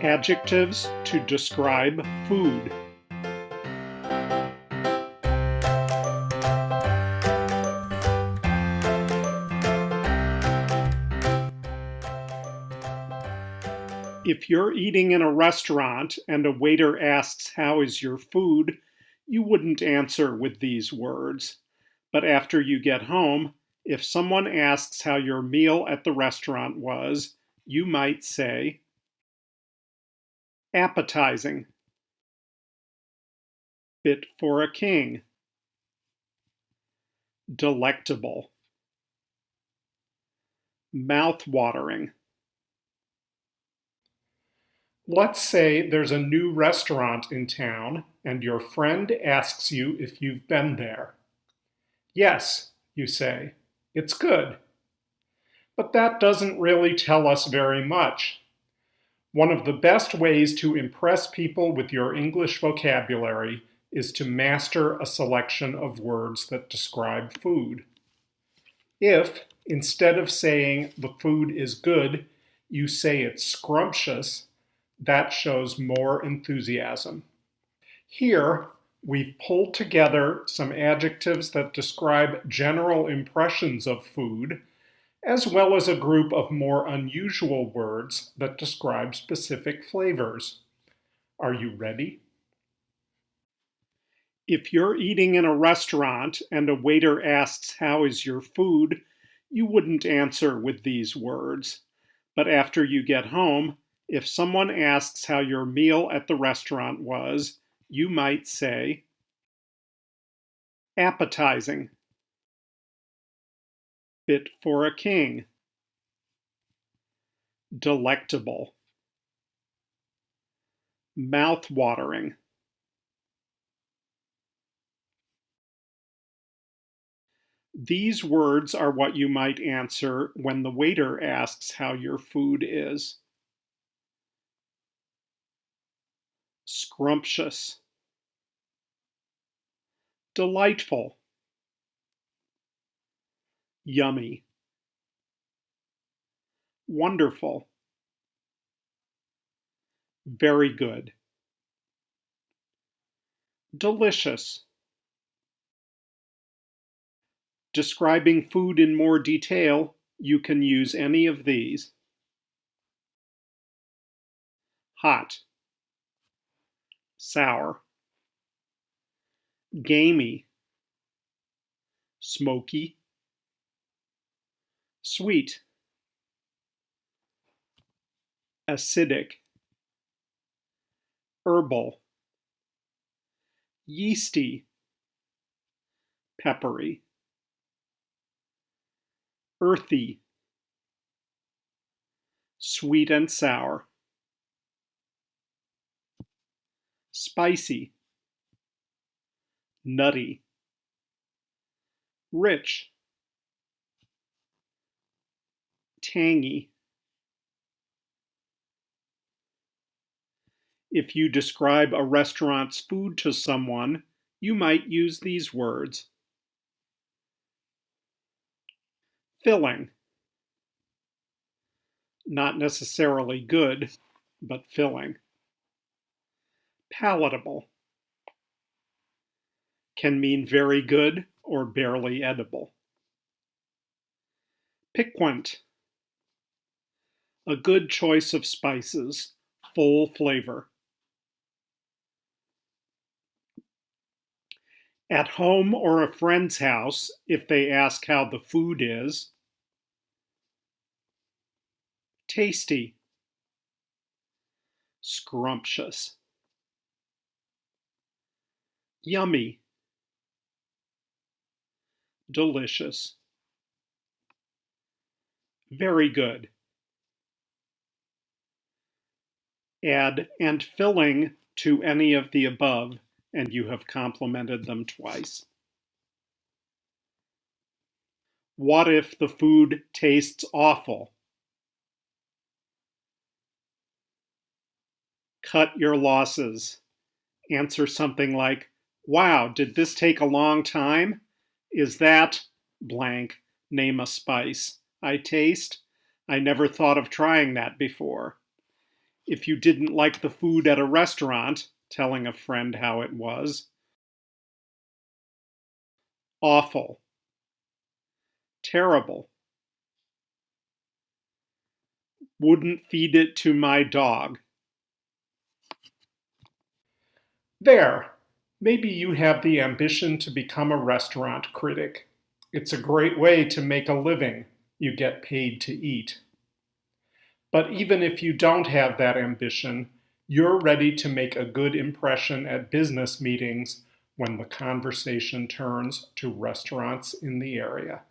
Adjectives to describe food. If you're eating in a restaurant and a waiter asks, "How is your food?" you wouldn't answer with these words. But after you get home, if someone asks how your meal at the restaurant was, you might say, appetizing, fit for a king, delectable, mouth-watering. Let's say there's a new restaurant in town and your friend asks you if you've been there. Yes, you say. It's good. But that doesn't really tell us very much. One of the best ways to impress people with your English vocabulary is to master a selection of words that describe food. If, instead of saying the food is good, you say it's scrumptious, that shows more enthusiasm. Here, we've pulled together some adjectives that describe general impressions of food, as well as a group of more unusual words that describe specific flavors. Are you ready? If you're eating in a restaurant and a waiter asks, "How is your food?" you wouldn't answer with these words. But after you get home, if someone asks how your meal at the restaurant was, you might say, appetizing, fit for a king, delectable, mouth-watering. These words are what you might answer when the waiter asks how your food is. Scrumptious, delightful, yummy, wonderful, very good, delicious. Describing food in more detail, you can use any of these. Hot, sour, gamey, smoky, sweet, acidic, herbal, yeasty, peppery, earthy, sweet and sour, spicy, nutty, rich, tangy. If you describe a restaurant's food to someone, you might use these words. Filling. Not necessarily good, but filling. Palatable. Can mean very good or barely edible. Piquant. A good choice of spices, full flavor. At home or a friend's house, if they ask how the food is. Tasty. Scrumptious. Yummy. Delicious. Very good. Add "and filling" to any of the above, and you have complimented them twice. What if the food tastes awful? Cut your losses. Answer something like, "Wow, did this take a long time? Is that blank? Name a spice. I taste? I never thought of trying that before." If you didn't like the food at a restaurant, telling a friend how it was. Awful. Terrible. Wouldn't feed it to my dog. There. Maybe you have the ambition to become a restaurant critic. It's a great way to make a living. You get paid to eat. But even if you don't have that ambition, you're ready to make a good impression at business meetings when the conversation turns to restaurants in the area.